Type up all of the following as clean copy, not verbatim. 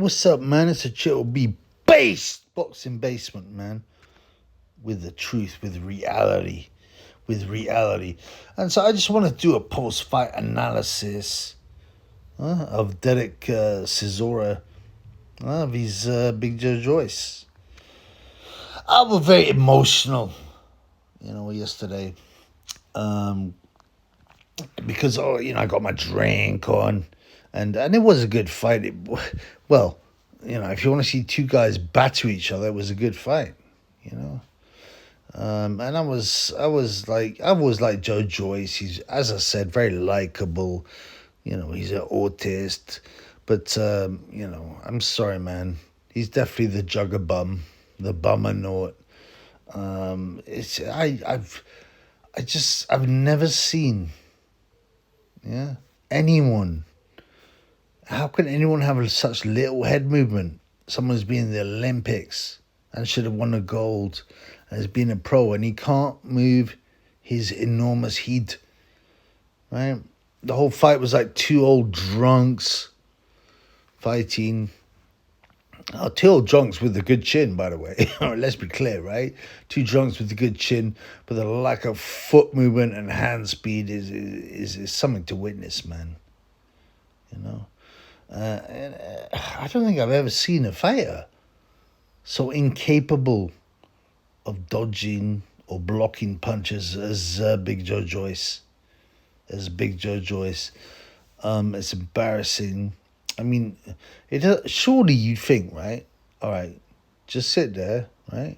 what's up, man? It's a Chill B boxing basement, man. With the truth, with reality. And so I just want to do a post-fight analysis of Derek Chisora of Big Joyce. I was very emotional, yesterday. Because I got my drink on, and it was a good fight. If you want to see two guys batter each other, it was a good fight. And I was like Joe Joyce. He's, as I said, very likable. He's an autist, but I'm sorry, man. He's definitely the jugger bum, the bummer naught. I've never seen. Yeah. Anyone. How can anyone have such little head movement? Someone's been in the Olympics and should have won a gold and has been a pro, and he can't move his enormous head. Right? The whole fight was like two old drunks fighting. Two old drunks with a good chin, by the way. Let's be clear, right? Two drunks with a good chin, but the lack of foot movement and hand speed is something to witness, man. And I don't think I've ever seen a fighter so incapable of dodging or blocking punches as Big Joe Joyce. It's embarrassing. I mean, surely you'd think, right? All right, just sit there, right?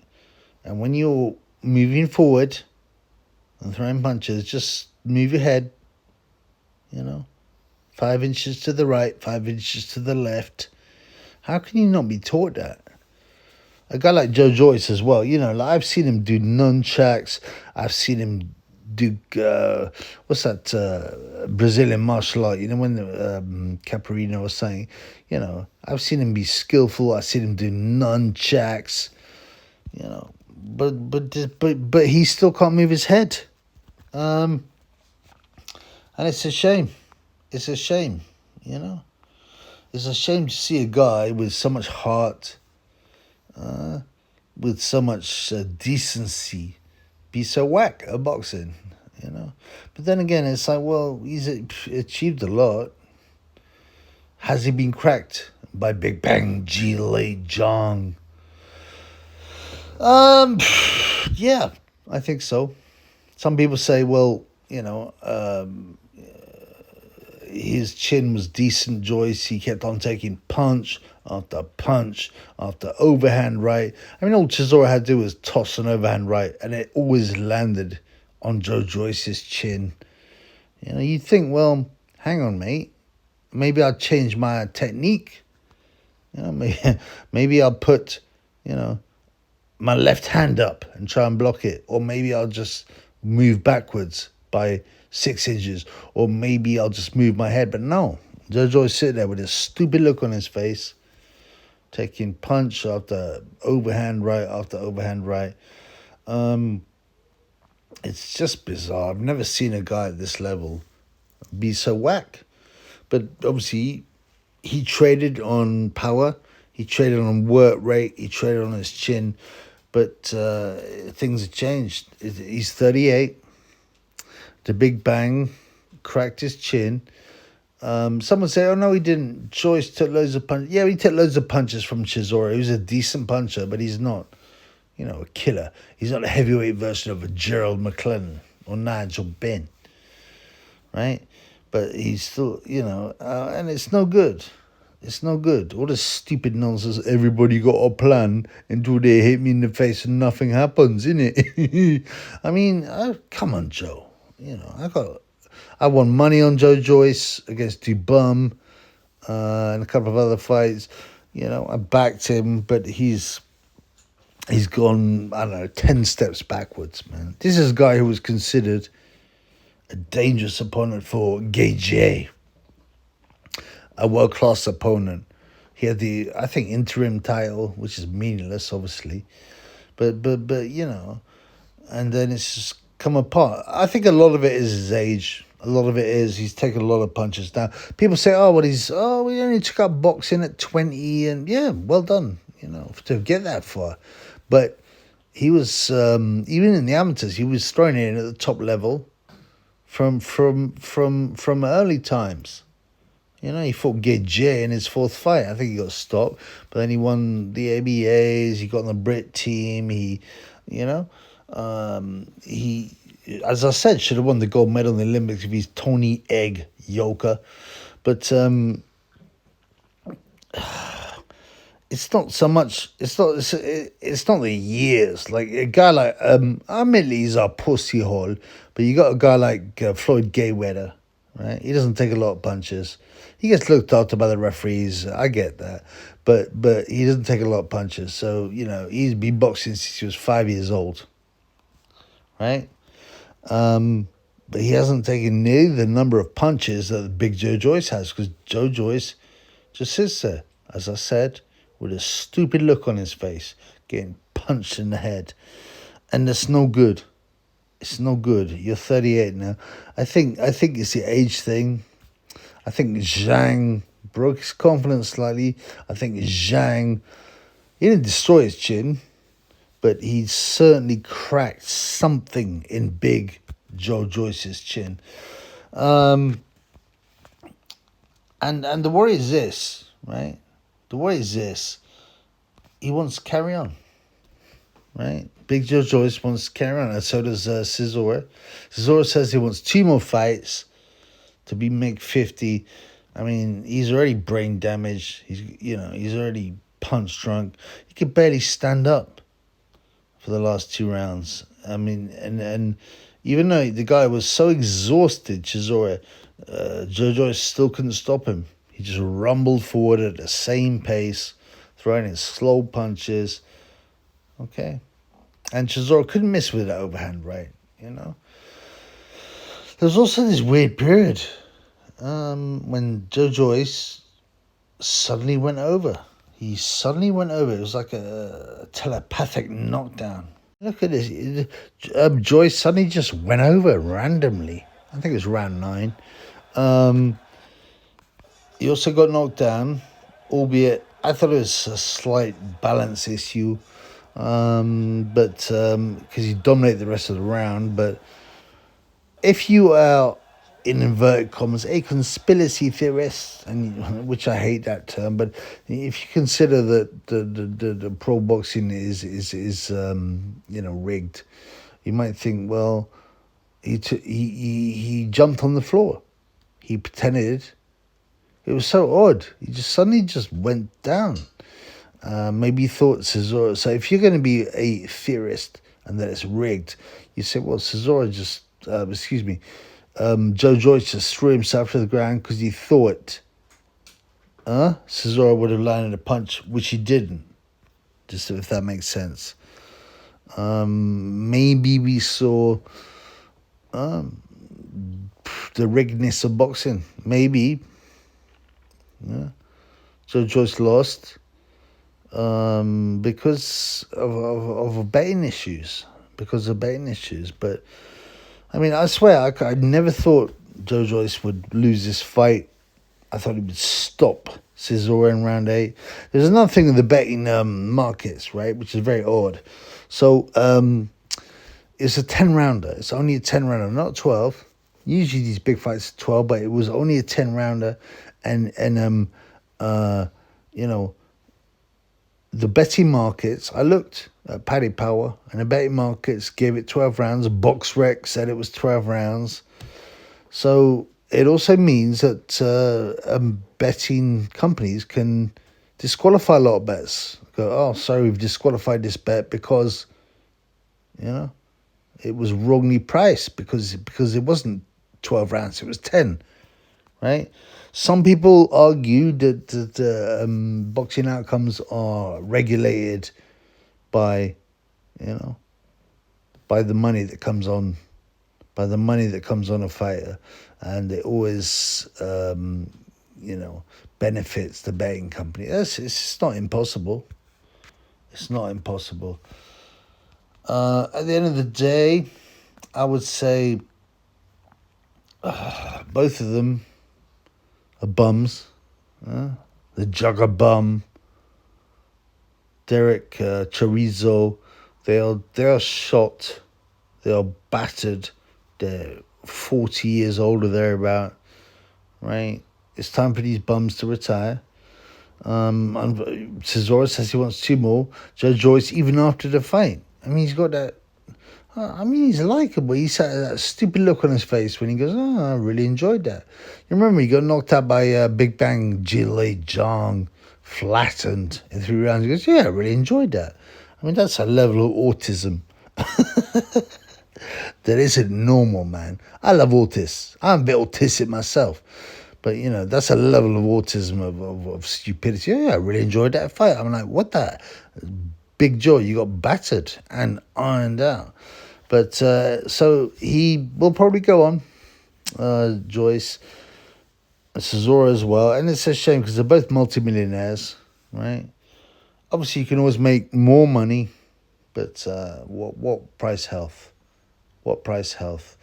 And when you're moving forward and throwing punches, just move your head, 5 inches to the right, 5 inches to the left. How can you not be taught that? A guy like Joe Joyce as well, I've seen him do nunchucks. I've seen him do what's that Brazilian martial art? When Caparino was saying, I've seen him be skillful. I've seen him do nunchucks, but he still can't move his head, and it's a shame. It's a shame, It's a shame to see a guy with so much heart, with so much decency, be so whack at boxing, But then again, it's like, well, he's achieved a lot. Has he been cracked by Big Bang G-Late Jong? Yeah, I think so. Some people say, well, his chin was decent, Joyce. He kept on taking punch after overhand right. I mean, all Chisora had to do was toss an overhand right, and it always landed on Joe Joyce's chin. You'd think, well, hang on, mate. Maybe I'll change my technique. Maybe I'll put, my left hand up and try and block it. Or maybe I'll just move backwards by 6 inches. Or maybe I'll just move my head. But no, Joe Joyce sitting there with a stupid look on his face, taking punch after overhand right after overhand right. It's just bizarre. I've never seen a guy at this level be so whack. But obviously, he traded on power. He traded on work rate. He traded on his chin. But things have changed. He's 38. The Big Bang cracked his chin. Someone say, oh, no, he didn't. Joyce took loads of punches. Yeah, he took loads of punches from Chisora. He was a decent puncher, but he's not, a killer. He's not a heavyweight version of a Gerald McClellan or Nigel Benn, right? But he's still, and it's no good. It's no good. All this stupid nonsense, everybody got a plan until they hit me in the face and nothing happens, innit? I mean, come on, Joe. I won money on Joe Joyce against Dubum and a couple of other fights. I backed him, but he's gone, 10 steps backwards, man. This is a guy who was considered a dangerous opponent for Gage, a world-class opponent. He had the, I think, interim title, which is meaningless, obviously. But and then it's just come apart. I think a lot of it is his age. A lot of it is he's taken a lot of punches down. People say, "Oh, well, we only took up boxing at 20," and yeah, well done, to get that far. But he was even in the amateurs, he was thrown in at the top level from early times. He fought Gage in his fourth fight. I think he got stopped, but then he won the ABAs. He got on the Brit team. You know, he, as I said, should have won the gold medal in the Olympics if he's Tony Egg Yoka. But it's not so much. It's not the years. Like a guy like admittedly he's a pussy hole, but you got a guy like Floyd Mayweather, right? He doesn't take a lot of punches. He gets looked after by the referees. I get that, but he doesn't take a lot of punches. So he's been boxing since he was 5 years old, right? But he hasn't taken nearly the number of punches that the big Joe Joyce has, because Joe Joyce just sits there, as I said, with a stupid look on his face, getting punched in the head, and that's no good. It's no good. You're 38 now. I think it's the age thing. I think Zhang broke his confidence slightly. I think Zhang, he didn't destroy his chin, but he certainly cracked something in big Joe Joyce's chin. And the worry is this, right? The worry is this. He wants to carry on, right? Big Joe Joyce wants to carry on, and so does Chisora. Chisora says he wants 2 more fights to make 50. I mean, he's already brain damaged. He's already punch drunk. He could barely stand up for the last 2 rounds. I mean, and even though the guy was so exhausted, Chisora, Joe Joyce still couldn't stop him. He just rumbled forward at the same pace, throwing in slow punches. Okay. And Chisora couldn't miss with that overhand right, There's also this weird period when Joe Joyce suddenly went over. He suddenly went over. It was like a telepathic knockdown. Look at this. Joyce suddenly just went over randomly. I think it was round 9. He also got knocked down, albeit I thought it was a slight balance issue, but because he dominated the rest of the round. But if you are, in inverted commas, a conspiracy theorist, and which I hate that term, but if you consider that the pro boxing is rigged, you might think, well, he jumped on the floor, he pretended. It was so odd. He just suddenly went down. Maybe he thought Chisora. So if you're going to be a theorist and that it's rigged, you say, well, Chisora Joe Joyce just threw himself to the ground because he thought Chisora would have landed a punch, which he didn't. Just if that makes sense. Maybe we saw the riggedness of boxing. Maybe. Yeah. Joe Joyce lost because of betting issues. But I mean, I swear, I never thought Joe Joyce would lose this fight. I thought he would stop Chisora in round 8. There's another thing in the betting markets, right, which is very odd. So it's a 10-rounder. It's only a 10-rounder, not 12. Usually these big fights are 12, but it was only a 10-rounder. And the betting markets, I looked at Paddy Power, and the betting markets gave it 12 rounds. BoxRec said it was 12 rounds. So it also means that betting companies can disqualify a lot of bets. Go, oh, sorry, we've disqualified this bet because, it was wrongly priced because it wasn't 12 rounds, it was 10, right? Some people argue that boxing outcomes are regulated by, by the money that comes on, a fighter, and it always, benefits the betting company. It's not impossible. It's not impossible. At the end of the day, I would say both of them are bums. The Jugger bum, Derek Chorizo, they are shot. They are battered. They're 40 years old or thereabout, right? It's time for these bums to retire. Chisora says he wants 2 more. Joyce, even after the fight. I mean, he's got that. He's likable. He's had that stupid look on his face when he goes, I really enjoyed that. You remember he got knocked out by Big Bang Jilly Jong, flattened in 3 rounds. He goes, yeah, I really enjoyed that. I mean, that's a level of autism that isn't normal, man. I love autists. I'm a bit autistic myself. But, that's a level of autism, of stupidity. Yeah, I really enjoyed that fight. I'm like, what the? Big Joy, you got battered and ironed out. But, so he will probably go on, Joyce, Chisora as well. And it's a shame because they're both multimillionaires, right? Obviously, you can always make more money, but what price health? What price health?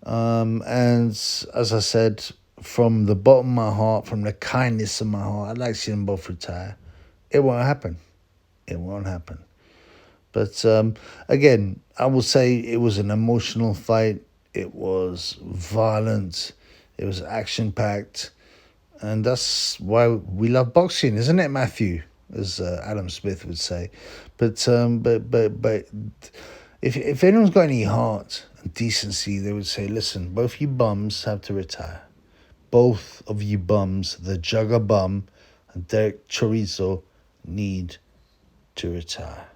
And as I said, from the bottom of my heart, from the kindness of my heart, I'd like to see them both retire. It won't happen. It won't happen. But again, I will say it was an emotional fight. It was violent. It was action-packed. And that's why we love boxing, isn't it, Matthew? As Adam Smith would say. But if anyone's got any heart and decency, they would say, listen, both you bums have to retire. Both of you bums, the Jugger bum and Derek Chorizo, need to retire.